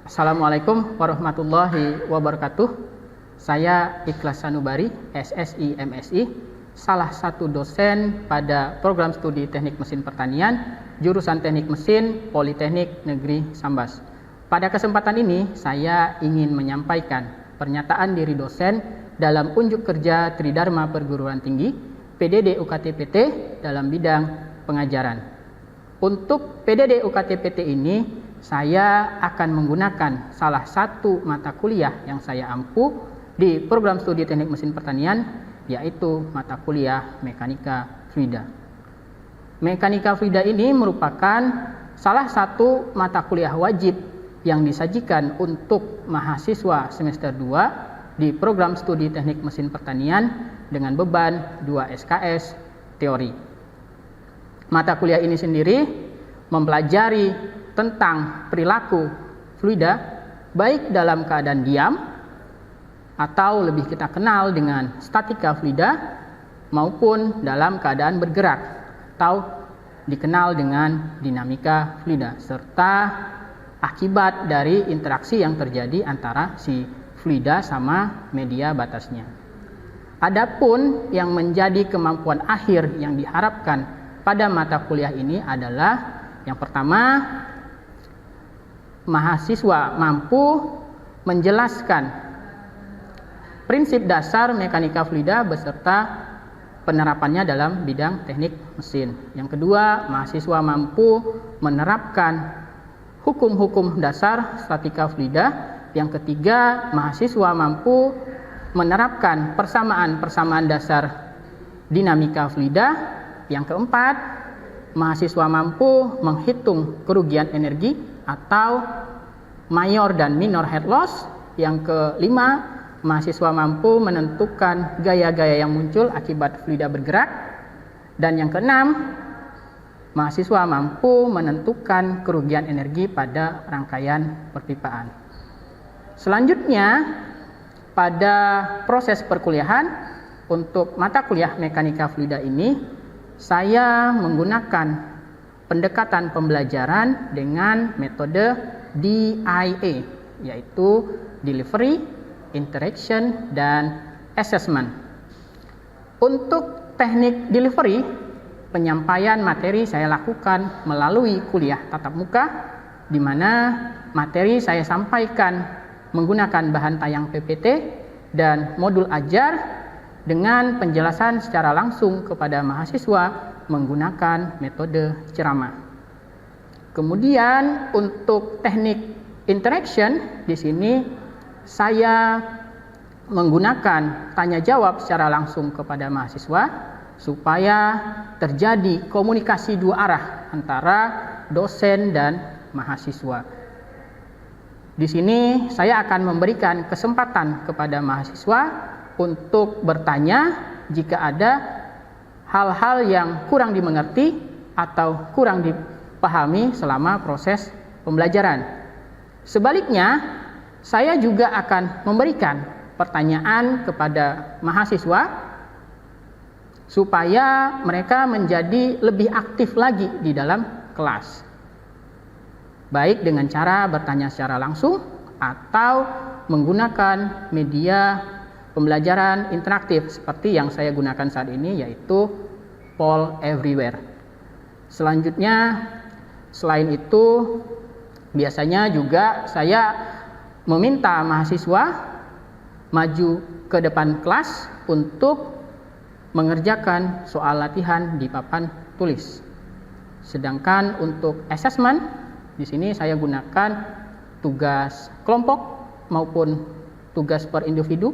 Assalamualaikum warahmatullahi wabarakatuh. Saya Ikhlas Sanubari, SSI MSI, salah satu dosen pada program studi Teknik Mesin Pertanian, jurusan Teknik Mesin, Politeknik Negeri Sambas. Pada kesempatan ini, saya ingin menyampaikan pernyataan diri dosen dalam unjuk kerja Tridharma Perguruan Tinggi, PDD UKT-PT dalam bidang pengajaran. Untuk PDD UKT-PT ini, saya akan menggunakan salah satu mata kuliah yang saya ampu di program studi Teknik Mesin Pertanian, yaitu mata kuliah Mekanika Fluida. Mekanika Fluida ini merupakan salah satu mata kuliah wajib yang disajikan untuk mahasiswa semester 2 di program studi Teknik Mesin Pertanian dengan beban 2 SKS teori. Mata kuliah ini sendiri mempelajari tentang perilaku fluida baik dalam keadaan diam atau lebih kita kenal dengan statika fluida maupun dalam keadaan bergerak atau dikenal dengan dinamika fluida serta akibat dari interaksi yang terjadi antara si fluida sama media batasnya. Adapun yang menjadi kemampuan akhir yang diharapkan pada mata kuliah ini adalah yang pertama, mahasiswa mampu menjelaskan prinsip dasar mekanika fluida beserta penerapannya dalam bidang teknik mesin. Yang kedua, mahasiswa mampu menerapkan hukum-hukum dasar statika fluida. Yang ketiga, mahasiswa mampu menerapkan persamaan-persamaan dasar dinamika fluida. Yang keempat, mahasiswa mampu menghitung kerugian energi atau mayor dan minor head loss. Yang kelima, mahasiswa mampu menentukan gaya-gaya yang muncul akibat fluida bergerak. Dan yang keenam, mahasiswa mampu menentukan kerugian energi pada rangkaian perpipaan. Selanjutnya, pada proses perkuliahan untuk mata kuliah Mekanika Fluida ini, saya menggunakan pendekatan pembelajaran dengan metode DIA, yaitu Delivery, Interaction, dan Assessment. Untuk teknik delivery, penyampaian materi saya lakukan melalui kuliah tatap muka, di mana materi saya sampaikan menggunakan bahan tayang PPT dan modul ajar dengan penjelasan secara langsung kepada mahasiswa menggunakan metode ceramah. Kemudian untuk teknik interaction, di sini saya menggunakan tanya jawab secara langsung kepada mahasiswa supaya terjadi komunikasi dua arah antara dosen dan mahasiswa. Di sini saya akan memberikan kesempatan kepada mahasiswa untuk bertanya jika ada hal-hal yang kurang dimengerti atau kurang dipahami selama proses pembelajaran. Sebaliknya, saya juga akan memberikan pertanyaan kepada mahasiswa supaya mereka menjadi lebih aktif lagi di dalam kelas. Baik dengan cara bertanya secara langsung atau menggunakan media pembelajaran interaktif seperti yang saya gunakan saat ini, yaitu Poll Everywhere. Selanjutnya, selain itu, biasanya juga saya meminta mahasiswa maju ke depan kelas untuk mengerjakan soal latihan di papan tulis. Sedangkan untuk assessment, di sini saya gunakan tugas kelompok maupun tugas per individu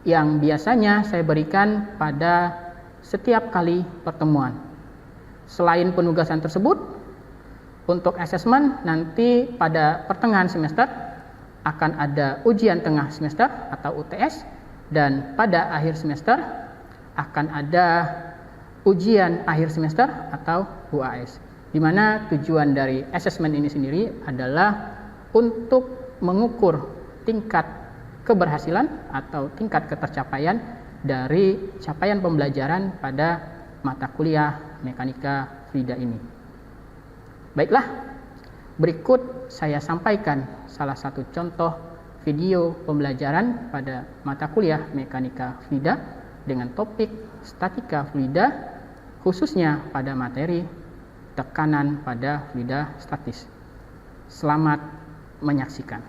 yang biasanya saya berikan pada setiap kali pertemuan. Selain penugasan tersebut, untuk assessment nanti pada pertengahan semester akan ada ujian tengah semester atau UTS, dan pada akhir semester akan ada ujian akhir semester atau UAS. Di mana tujuan dari assessment ini sendiri adalah untuk mengukur tingkat keberhasilan atau tingkat ketercapaian dari capaian pembelajaran pada mata kuliah Mekanika Fluida ini. Baiklah, Berikut saya sampaikan salah satu contoh video pembelajaran pada mata kuliah Mekanika Fluida dengan topik statika fluida, khususnya pada materi tekanan pada fluida statis. Selamat menyaksikan.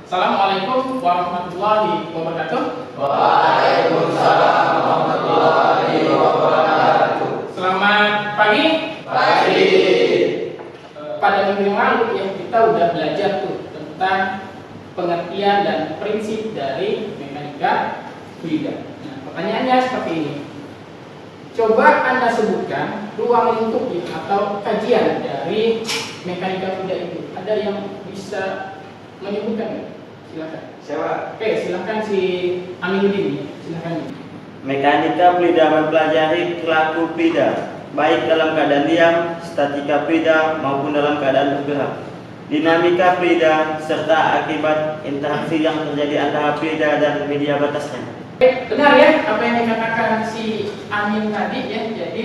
Assalamualaikum warahmatullahi wabarakatuh. Waalaikumsalam warahmatullahi wabarakatuh. Selamat pagi. Pagi. Pada minggu yang lalu ya kita udah belajar tuh tentang pengertian dan prinsip dari mekanika fluida. Nah, pertanyaannya seperti ini. Coba Anda sebutkan ruang lingkup atau kajian dari mekanika fluida itu. Ada yang bisa menyebutkan? Silakan. Siapa? Oke, silakan si Aminuddin. Silakan. Mekanika fluida mempelajari perilaku fluida, baik dalam keadaan diam, statika fluida maupun dalam keadaan bergerak, dinamika fluida serta akibat interaksi yang terjadi antara fluida dan media batasnya. Benar ya apa yang dikatakan si Amin tadi ya. Jadi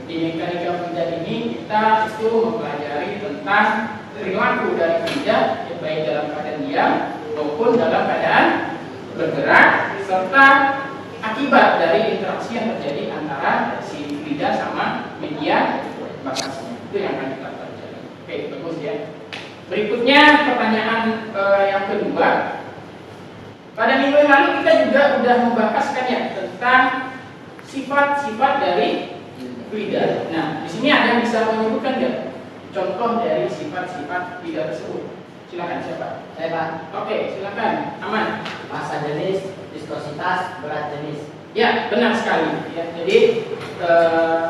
di mekanika fluida ini kita itu mempelajari tentang perilaku dari fluida ya, baik dalam keadaan diam maupun dalam keadaan bergerak serta akibat dari interaksi yang terjadi antara si fluida sama media batasnya. Itu yang akan kita pelajari. Oke, bagus ya. Berikutnya pertanyaan yang kedua. Pada minggu yang lalu kita juga sudah membahaskan ya tentang sifat-sifat dari fluida. Nah, di sini ada yang bisa menyebutkan nggak contoh dari sifat-sifat fluida tersebut? Silakan siapa? Saya Pak. Oke, silakan. Aman. Massa jenis, viskositas, berat jenis. Ya, benar sekali. Ya, jadi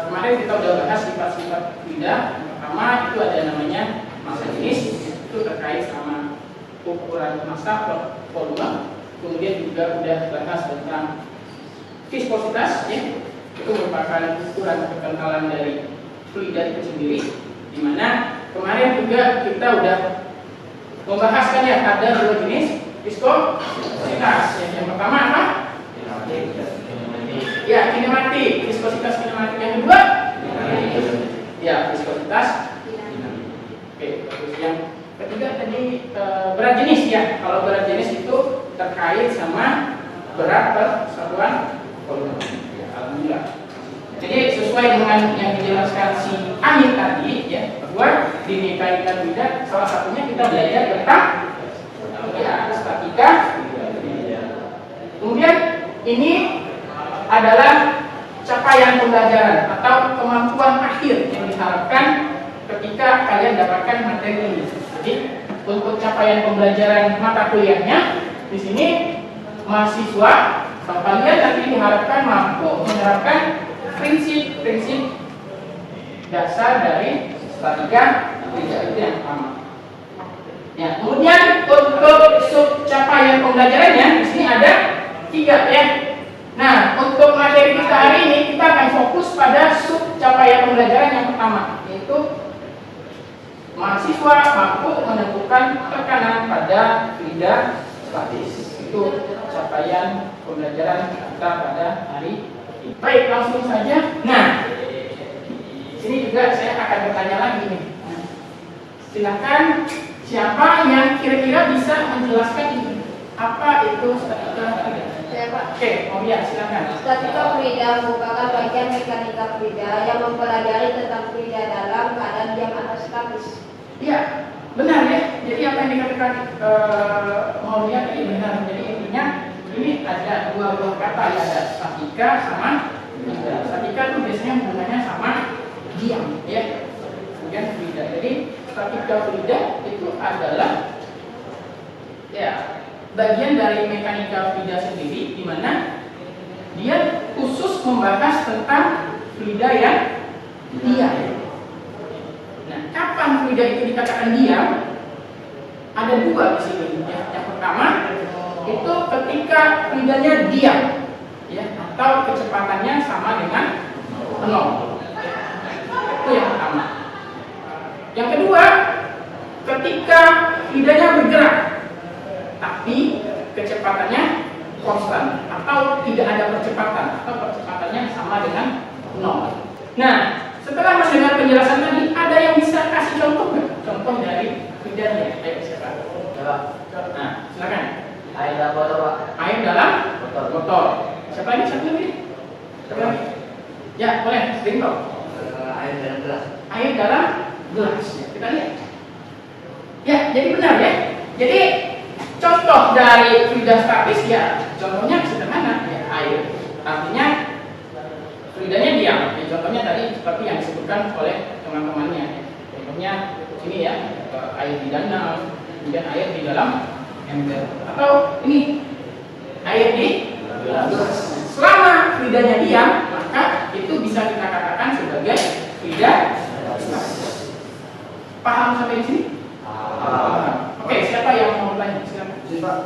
kemarin kita sudah bahas sifat-sifat fluida. Yang pertama itu ada namanya massa jenis, itu terkait sama ukuran massa volume. Kemudian juga sudah bahas tentang viskositas, ya, itu merupakan ukuran kekentalan dari fluida itu sendiri. Di mana kemarin juga kita sudah membahaskan ya ada dua jenis viskositas. Yang pertama apa? Ya, kinematik, viskositas kinematik. Yang kedua? Ya, viskositas dinamik. Oke, bagus. Yang ketiga tadi berat jenis ya. Kalau berat jenis itu terkait sama berat per satuan volume. Ya, alhamdulillah. Jadi sesuai dengan yang dijelaskan si Amin tadi ya, bahwa di mekanika fluida salah satunya kita belajar tentang ya statika. Kemudian ini adalah capaian pembelajaran atau kemampuan akhir yang diharapkan ketika kalian dapatkan materi ini. Jadi untuk capaian pembelajaran mata kuliahnya di sini mahasiswa kalian nanti diharapkan mampu menerapkan prinsip-prinsip dasar dari statika fluida itu yang pertama. Ya, kemudian untuk sub capaian pembelajarannya di sini ada 3 ya. Nah, untuk materi kita hari ini kita akan fokus pada sub capaian pembelajaran yang pertama, yaitu mahasiswa mampu menentukan tekanan pada fluida statis. Itu capaian pembelajaran kita pada hari ini. Baik, langsung saja. Nah, sini juga saya akan bertanya lagi nih. Silakan siapa yang kira-kira bisa menjelaskan ini? Apa itu statika fluida? Saya Pak. Oke, ya silakan. Statika fluida merupakan bagian mekanika fluida yang mempelajari tentang fluida dalam keadaan diam atau statis. Iya, benar ya. Jadi apa yang dikatakan mau lihat ini benar. Jadi intinya ini ada dua buah kata ya, ada statika sama fluida. Statika itu biasanya hubungannya sama diam ya. Kemudian fluida. Jadi statika fluida itu adalah ya bagian dari mekanika fluida sendiri, di mana dia khusus membahas tentang fluida yang diam. Nah, kapan fluida itu dikatakan diam? Ada dua di sini. Ya. Yang pertama itu ketika fluidanya diam, ya, atau kecepatannya sama dengan 0. Itu yang pertama. Yang kedua, ketika fluidanya bergerak, tapi kecepatannya konstan atau tidak ada percepatan atau percepatannya sama dengan 0. Nah, setelah mendengar penjelasan tadi, ada yang bisa kasih contoh gelas. Ya, kita lihat. Ya, jadi benar ya. Jadi contoh dari fluida statis ya, contohnya sederhana ya, air. Artinya fluidanya diam. Ya, contohnya tadi seperti yang disebutkan oleh teman-temannya. Ya. Contohnya ini ya, air di danau, kemudian air di dalam ember. Atau ini air di gelas. Selama fluidanya diam, maka itu bisa kita katakan sebagai fluida statis. Paham sampai di sini? Oke, siapa yang mau bertanya? Silakan. Pak.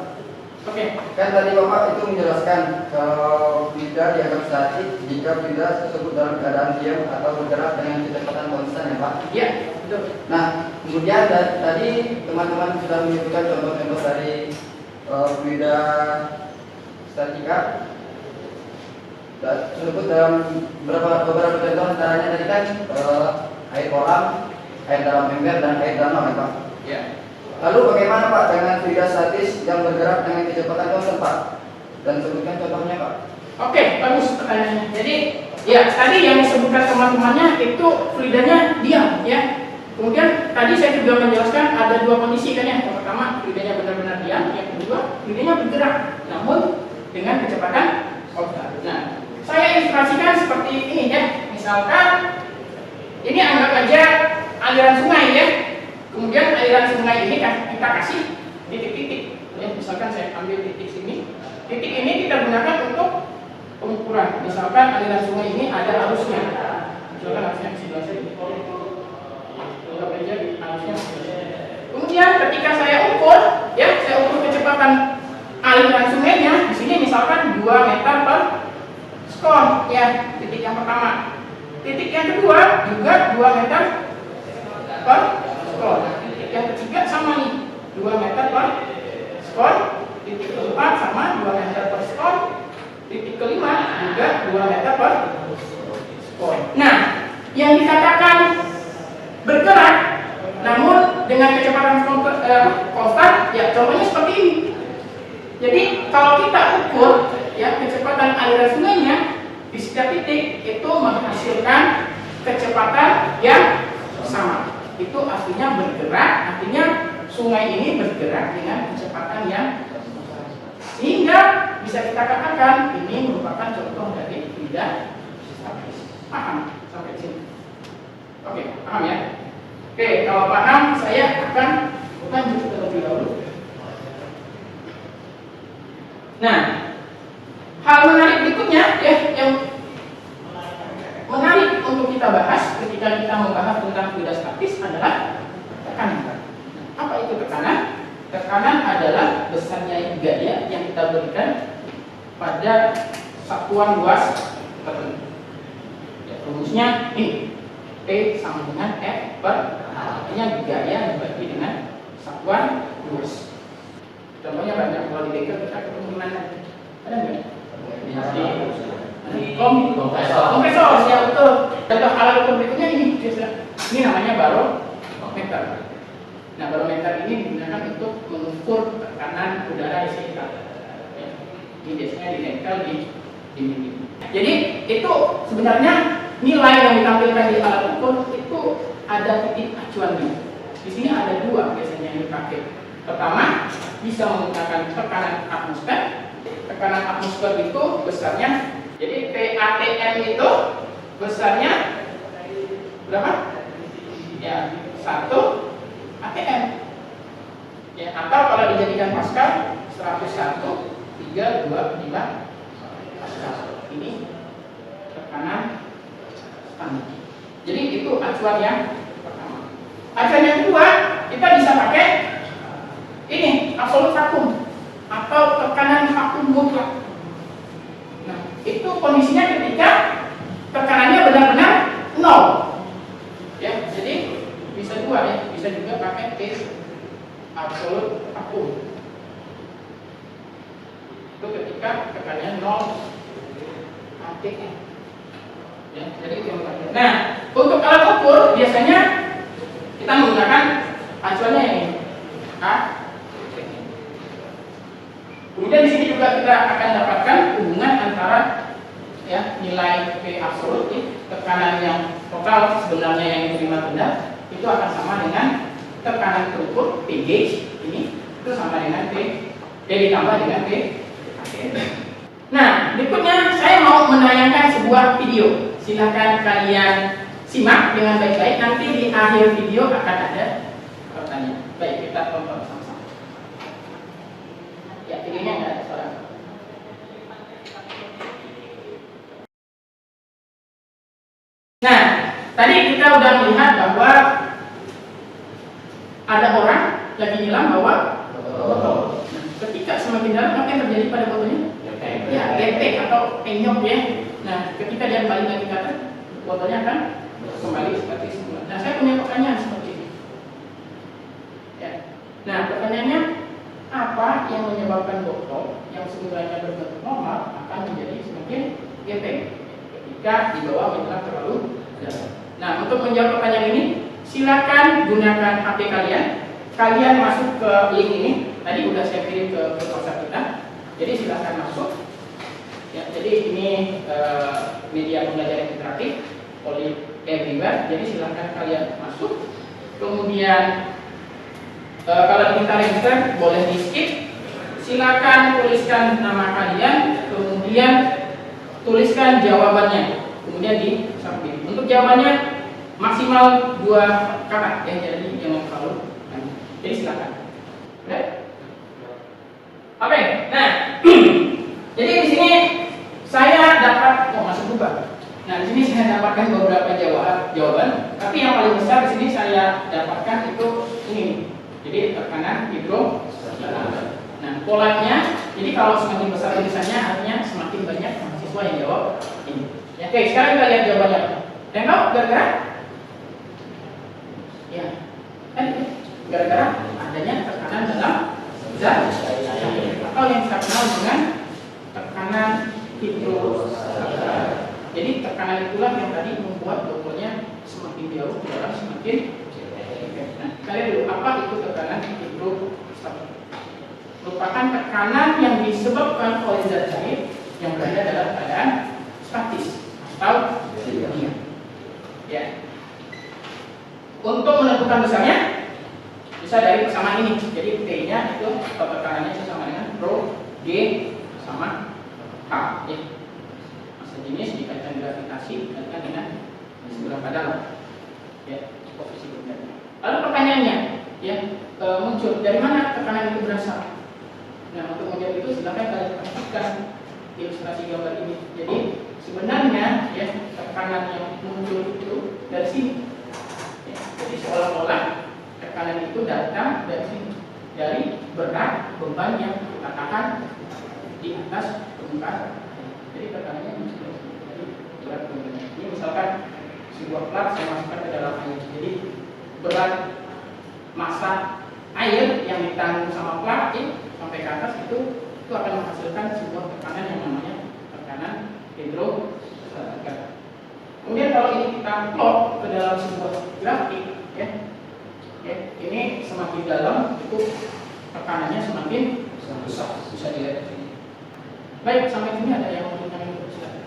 Oke. Kan tadi Bapak itu menjelaskan kalau fluida dianggap statis jika fluida tersebut dalam keadaan diam atau bergerak dengan kecepatan konstan ya Pak? Iya, betul. Nah, kemudian tadi teman-teman sudah menyebutkan contoh-contoh dari fluida statika. Tersebut dalam beberapa contoh antaranya tadi kan air kolam, air dalam ember dan air danau ya Pak. Ya. Lalu bagaimana Pak dengan fluida statis yang bergerak dengan kecepatan konstan Pak? Dan sebutkan contohnya Pak. Oke, bagus pertanyaannya. Jadi, ya tadi yang disebutkan teman-temannya itu fluidanya diam, ya. Kemudian tadi saya juga menjelaskan ada dua kondisi kan ya. Yang pertama fluidanya benar-benar diam, yang kedua fluidanya bergerak, namun dengan kecepatan konstan. Nah, saya ilustrasikan seperti ini ya. Misalkan ini anggap aja aliran sungai ya. Kemudian aliran sungai ini kita kasih titik-titik. Ya, misalkan saya ambil titik sini. Titik ini kita gunakan untuk pengukuran. Misalkan aliran sungai ini ada arusnya. Misalkan arusnya di sebelah sini. Anggap aja arusnya. Kemudian ketika saya ukur, ya saya ukur kecepatan aliran sungainya. Di sini misalkan 2 meter per skon. Ya, titik yang pertama. Titik yang kedua juga 2 meter per skon. Titik yang ketiga sama nih, 2 meter per skon. Titik keempat sama 2 meter per skon. Titik kelima juga 2 meter per skon. Nah, yang dikatakan bergerak namun dengan kecepatan konstan, ya contohnya seperti ini. Jadi kalau kita ukur ya kecepatan aliran sungainya di setiap titik itu menghasilkan kecepatan yang sama. Itu artinya bergerak, artinya sungai ini bergerak dengan kecepatan yang sehingga bisa kita katakan ini merupakan contoh dari fluida statis. Paham sampai sini? Oke, paham ya? Oke, kalau paham saya akan lanjut terlebih dahulu. Nah, hal menarik berikutnya ya yang menarik untuk kita bahas ketika kita membahas tentang fluida statis adalah tekanan. Apa itu tekanan? Tekanan adalah besarnya gaya yang kita berikan pada satuan luas tertentu. Ya, rumusnya ini P sama dengan F per artinya gaya dibagi dengan satuan luas. Contohnya banyak, kalau di beker kita ketemu di mana? Ada nggak? Di kompresor, ya betul. Contoh alat ukur berikutnya ini, ini namanya barometer. Nah, barometer ini digunakan untuk mengukur tekanan udara di sekitar. Ya. Ini biasanya dinempel di dinding. Jadi itu sebenarnya nilai yang ditampilkan di alat ukur itu ada titik acuannya. Di sini ada 2 biasanya yang dipakai. Pertama, bisa menggunakan tekanan atmosfer. Tekanan atmosfer itu besarnya, jadi PATM itu besarnya berapa? Ya, 1 ATM. Ya, atau kalau dijadikan Pascal 101,325 Pascal. Ini tekanan standar. Jadi itu acuan yang pertama. Acuan yang kedua, kita bisa pakai ini absolut vakum atau tekanan vakum mutlak. Nah, itu kondisinya ketika tekanannya benar-benar 0. Ya, jadi bisa 2 ya, bisa juga pakai case absolut vakum. Itu ketika tekanannya 0 ATM. Ya, jadi itu yang pertama. Nah, untuk alat ukur biasanya kita menggunakan acuannya ini A. Kemudian di sini juga kita akan dapatkan hubungan antara ya nilai P absolut, tekanan yang total sebenarnya yang diterima benda itu akan sama dengan tekanan terukur P gauge ini itu sama dengan P ditambah dengan P. Nah, berikutnya saya mau menayangkan sebuah video. Silahkan kalian simak dengan baik-baik. Nanti di akhir video akan ada pertanyaan. Baik, kita tonton sama-sama. Ya, videonya nggak ada suara. Nah, tadi kita udah melihat bahwa ada orang lagi nyelam bawa botol. Nah, ketika semakin dalam apa yang terjadi pada botolnya? Ya, gepek atau penyok ya. Nah, ketika dia kembali lagi ke atas, botolnya akan kembali seperti semula. Nah, saya punya pertanyaan seperti ini. Ya. Nah, pertanyaannya, apa yang menyebabkan botol yang semulanya berbentuk normal akan menjadi semakin gepek ketika dibawa menyelam terlalu dalam? Nah, untuk menjawab pertanyaan ini, silakan gunakan HP kalian. Kalian masuk ke link ini. Tadi udah saya kirim ke WhatsApp kita. Jadi silakan masuk. Ya, jadi ini media pembelajaran interaktif Poly Everywhere. Jadi silakan kalian masuk. Kemudian kalau diminta register boleh di skip. Silakan tuliskan nama kalian, kemudian tuliskan jawabannya, kemudian di submit. Untuk jawabannya maksimal 2 kata ya, jadi jangan terlalu. Jadi silakan. Oke, nah jadi di sini saya dapat masuk juga. Nah, di sini saya dapatkan beberapa jawaban, tapi yang paling besar di sini saya dapatkan itu ini. Jadi tekanan hidrostatik. Nah, polanya, jadi kalau semakin besar tulisannya artinya semakin banyak mahasiswa yang jawab ini. Ya, oke, sekarang kita lihat jawabannya. Tengok gara-gara? Ya, kan gara-gara adanya tekanan dalam zat atau yang kita kenal dengan tekanan hidrostatik. Jadi tekanan itulah yang tadi membuat botolnya semakin jauh ke dalam semakin. Nah, kalian dulu apa itu tekanan hidrostatik? Merupakan tekanan yang disebabkan oleh zat cair yang berada dalam keadaan statis atau diam. Ya. Untuk menentukan besarnya bisa dari persamaan ini. Jadi P-nya itu tekanannya sama dengan rho G sama H. Ya. Massa jenis dikaitkan gravitasi dikaitkan dengan seberapa dalam. Ya, posisi bendanya. Lalu pertanyaannya, ya muncul dari mana tekanan itu berasal? Nah, untuk menjawab itu silakan kalian perhatikan ilustrasi gambar ini. Jadi sebenarnya ya tekanan yang muncul itu dari sini. Ya, jadi seolah-olah tekanan itu datang dari sini, dari berat beban yang kita tahan di atas permukaan. Jadi tekanannya muncul dari sini, dari berat bebannya. Ini misalkan sebuah plat saya masukkan ke dalam air. Jadi berat massa air yang ditanggung sama plat sampai ke atas itu akan menghasilkan sebuah tekanan yang namanya tekanan hidrostatik. Kemudian kalau ini kita plot ke dalam sebuah grafik, ya, ini semakin dalam itu tekanannya semakin besar. Bisa dilihat di sini. Baik, sampai sini ada yang mau bertanya? Silakan.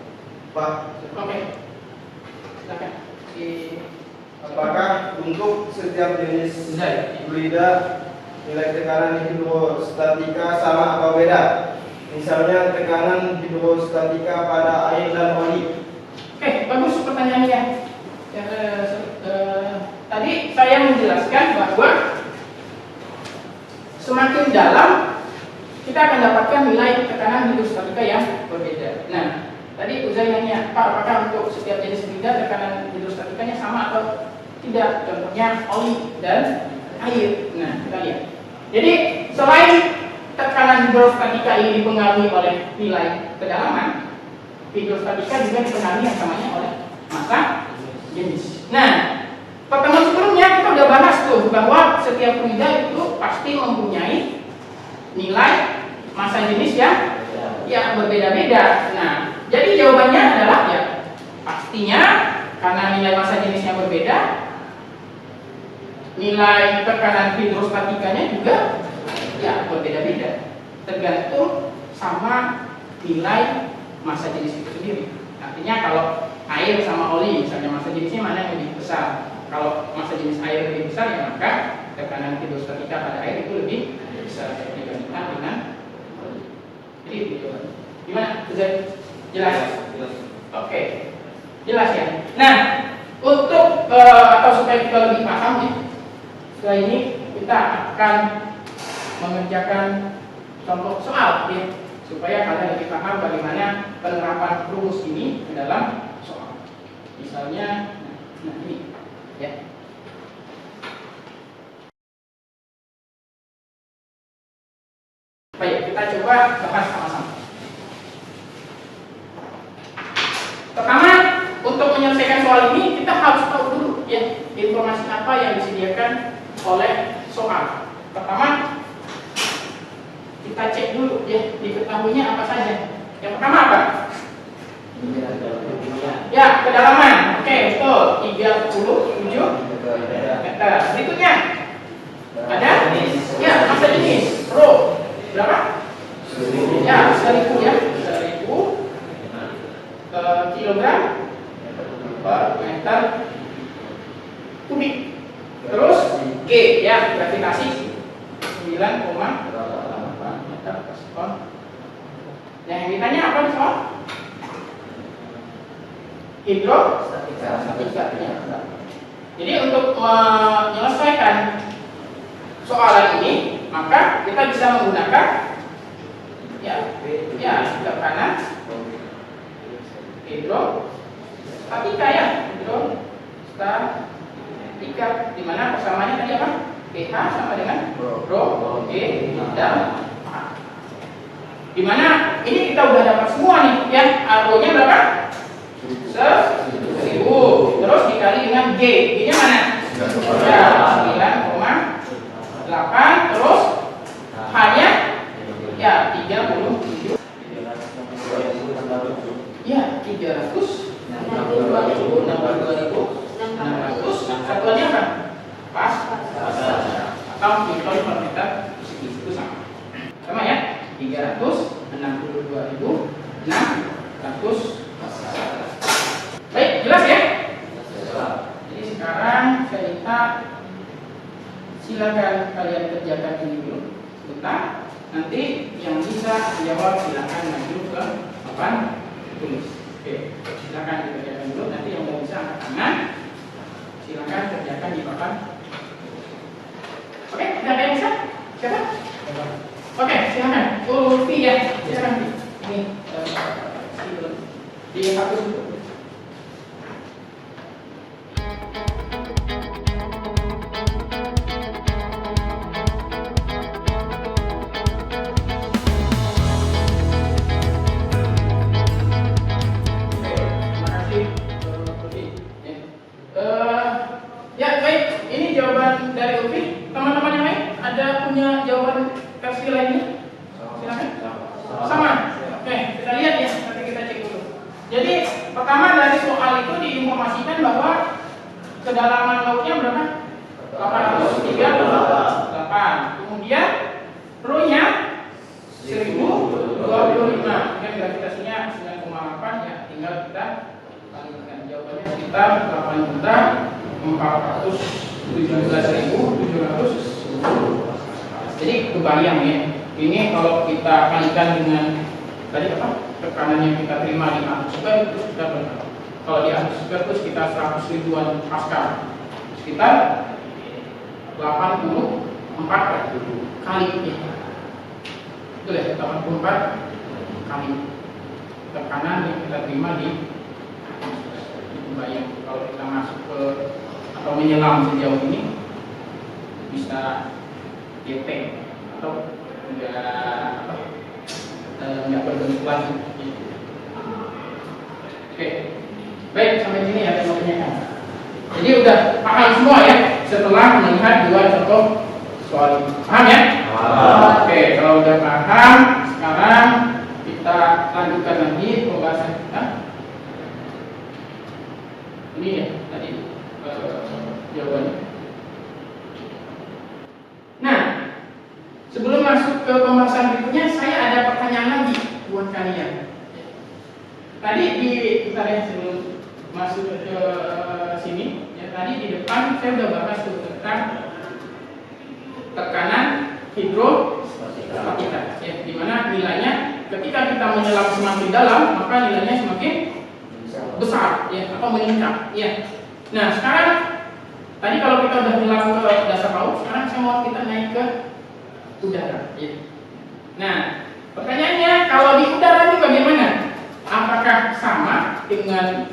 Pak, Oke, silakan. Apakah untuk setiap jenis fluida nilai tekanan hidrostatika sama atau beda? Misalnya tekanan hidrostatika pada air dan oli. Oke, bagus pertanyaannya. Tadi saya menjelaskan bahwa semakin dalam kita akan dapatkan nilai tekanan hidrostatika yang berbeda. Nah, tadi Uzay nanya, Pak, apakah untuk setiap jenis fluida tekanan hidrostatikanya sama atau tidak? Contohnya oli dan air. Nah, kita lihat. Jadi selain tekanan hidrostatika ini dipengaruhi oleh nilai kedalaman, hidrostatika juga dipengaruhi yang samanya oleh massa jenis. Nah, pertemuan sebelumnya kita udah bahas tuh bahwa setiap fluida itu pasti mempunyai nilai massa jenis yang berbeda-beda. Nah, jadi jawabannya adalah ya pastinya karena nilai massa jenisnya berbeda, nilai tekanan hidrostatikanya juga ya berbeda-beda, tergantung sama nilai massa jenis itu sendiri. Artinya kalau air sama oli misalnya massa jenisnya mana yang lebih besar? Kalau massa jenis air lebih besar, ya maka tekanan hidrostatika pada air itu lebih besar dibandingkan dengan oli. Jadi itu jawabannya. Gimana? Jelas? Oke. Jelas ya. Nah, untuk atau supaya kita lebih paham ya, setelah ini kita akan mengerjakan contoh soal ya, supaya kalian lebih paham bagaimana penerapan rumus ini ke dalam soal. Misalnya, nah ini ya. Baik, kita coba bahas sama-sama. Pertama, untuk menyelesaikan soal ini kita harus tahu dulu ya informasi apa yang disediakan oleh soal. Pertama, kita cek dulu ya diketahuinya apa saja. Yang pertama apa? Ya, kedalaman. Oke, betul. 37 meter. Berikutnya ada ya massa jenis rho berapa? Ya, 1000 ya, 1000 kilogram per meter kubik. Terus G ya, gravitasi 9,8 meter per sekon. Yang ditanya apa nih soal? Hidrostatika. Jadi untuk menyelesaikan soalan ini, maka kita bisa menggunakan ya tekanan hidrostatika ya, hidrostatika, di mana persamaannya tadi apa? pH sama dengan rho G dan A. Di mana ini kita udah dapat semua nih ya, rho-nya berapa? 1000. Terus dikali dengan G. G-nya mana? Ya, 9,8. Terus H-nya ya 37. Ya, 362.600. Satuannya apa? Pas atau Newton per meter persegi, itu sama ya, 362.600. Baik, jelas ya? Jadi sekarang kita silakan kalian kerjakan ini dulu sebentar. Nanti yang bisa menjawab silakan maju ke papan tulis. Oke, silakan dikerjakan dulu. Nanti yang mau bisa angkat tangan, silakan kerjakan di papan. Oke, ada yang bisa? Siapa? Oke, silakan. Ulfi ya, silakan. Ini dihapus dulu. Ya baik, ini jawaban dari Ulfi. Teman-teman yang lain ada punya jawaban versi lainnya? Silakan. Sama. Oke, kita lihat ya. Nanti kita cek dulu. Jadi pertama dari soal itu diinformasikan bahwa kedalaman lautnya berapa? 838. Kemudian rho-nya 1025. Kemudian gravitasinya 9,8 ya. Tinggal kita kalikan jawabannya sekitar 8.417.700. Jadi kebayang ya. Ini kalau kita kalikan dengan tadi apa? Tekanan yang kita terima di atmosfer itu sudah berapa? Kalau di atmosfer itu sekitar 100 ribuan Pascal. Sekitar 84 kali ya. Betul ya, 84 kali tekanan yang kita terima di atmosfer. Bayang kalau kita masuk ke atau menyelam sejauh ini bisa GT atau nggak berbentuk lagi. Oke, baik sampai sini ya teman-teman. Jadi udah paham semua ya setelah melihat dua contoh soal ini. Paham ya? Oke, kalau udah paham, sekarang kita lanjutkan lagi pembahasan kita. Ini ya tadi jawabannya. Nah, sebelum masuk ke pembahasan berikutnya, saya ada pertanyaan lagi buat kalian. Tadi kita lihat sebelum masuk ke sini, ya tadi di depan saya sudah bahas tentang tekanan hidrostatika, ya, di mana nilainya ketika kita menyelam semakin dalam maka nilainya semakin besar, ya, atau meningkat, ya. Nah sekarang tadi kalau kita udah menyelam ke dasar laut, sekarang saya mau kita naik ke udara, ya. Nah pertanyaannya, kalau di udara ini bagaimana? Apakah sama dengan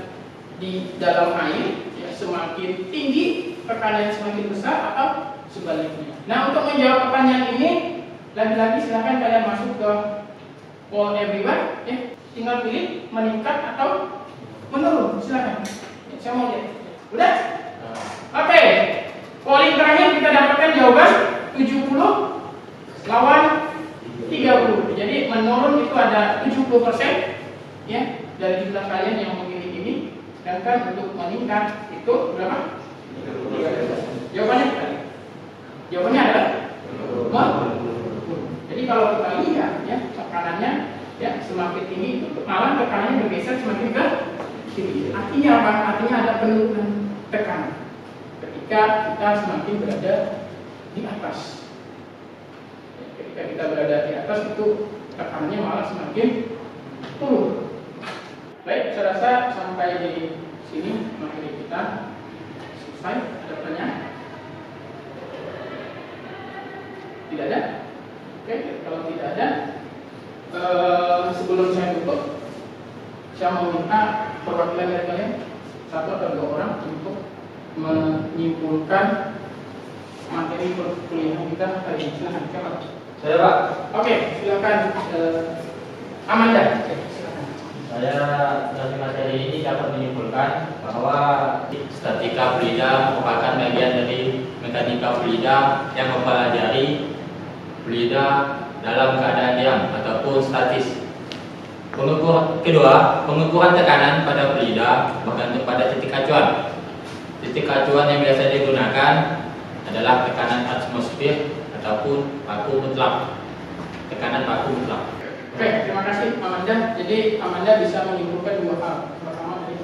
di dalam air, ya, semakin tinggi tekanannya semakin besar atau sebaliknya? Nah untuk menjawab pertanyaan ini, lagi-lagi silahkan kalian masuk ke All Everywhere, ya. Tinggal pilih meningkat atau menurun, silahkan. Ya, saya mau lihat. Udah? Oke. Polling terakhir kita dapatkan jawaban 70 lawan 30. Jadi menurun itu ada 70%, ya, dari jumlah kalian yang memilih ini. Sedangkan untuk meningkat itu berapa? 30%. Jawabannya adalah menurun. Jadi kalau kita lihat, ya, tekanannya, ya, semakin tinggi itu malah tekanannya bergeser semakin ke tinggi. Artinya apa? Artinya ada penurunan tekanan ketika kita semakin berada di atas. Ketika kita berada di atas itu tekanannya malah semakin turun. Baik, saya rasa sampai di sini materi kita selesai. Ada pertanyaan? Tidak ada? Oke, kalau tidak ada, sebelum saya tutup, saya mau minta perwakilan dari kalian 1 atau 2 orang untuk menyimpulkan materi perkuliahan kita hari ini. Silahkan, siapa? Saya, Pak. Oke, silakan Amanda. Saya dari materi ini dapat menyimpulkan bahwa statika fluida merupakan bagian dari mekanika fluida yang mempelajari fluida dalam keadaan diam ataupun statis. Pengukuran tekanan pada fluida bergantung pada titik acuan. Titik acuan yang biasa digunakan adalah tekanan atmosfer ataupun baku mutlak. Tekanan baku mutlak. Oke, terima kasih Amanda. Jadi Amanda bisa menyimpulkan 2 hal. Pertama dari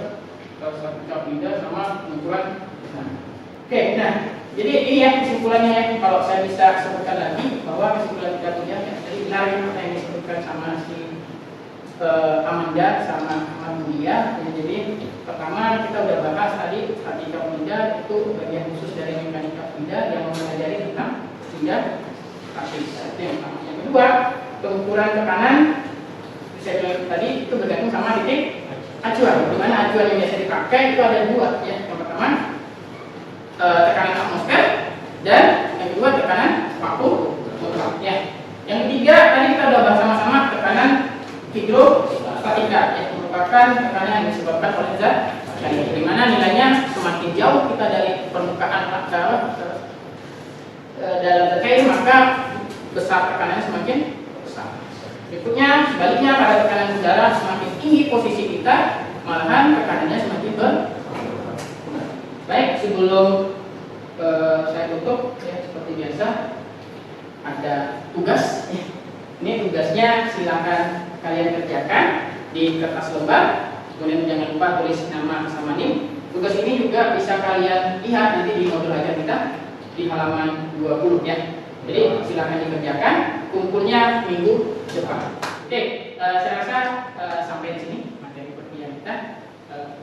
statika fluida sama pengukuran tekanan. Oke, nah, jadi ini ya kesimpulannya. Kalau saya bisa sebutkan lagi bahwa kesimpulan kita punya, ya, jadi benar apa yang disebutkan sama si Amanda sama Amandia. Jadi pertama kita udah bahas tadi statika fluida itu bagian khusus dari mekanika fluida yang mempelajari tentang fluida statis. Itu yang pertama. Yang kedua, pengukuran tekanan saya bilang tadi itu bergantung sama titik acuan. Di mana acuan yang biasa dipakai itu ada 2, ya. Yang pertama tekanan atmosfer dan yang kedua tekanan baku mutlak, ya. Yang ketiga tadi kita udah bahas sama-sama tekanan hidrostatika, yang merupakan tekanan yang disebabkan oleh zat cair, di mana nilainya semakin jauh kita dari permukaan dalam zat cair maka besar tekanannya semakin besar. Berikutnya sebaliknya pada tekanan udara semakin tinggi posisi kita malahan tekanannya semakin berkurang. Baik, sebelum saya tutup, ya, seperti biasa ada tugas, ya. Ini tugasnya silakan kalian kerjakan di kertas lembar, kemudian jangan lupa tulis nama sama NIM. Tugas ini juga bisa kalian lihat nanti di modul ajar kita di halaman 20, ya. Jadi silakan dikerjakan, kumpulnya minggu depan. Oke, saya rasa sampai di sini materi perkuliahan kita.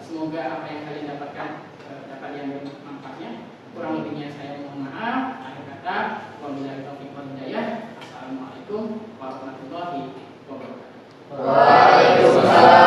Semoga apa yang kalian dapatkan dapat diambil manfaatnya. Kurang lebihnya saya mohon maaf. Akhir kata, wabillahi taufiq wal hidayah. Assalamualaikum warahmatullahi wabarakatuh. Waalaikumsalam.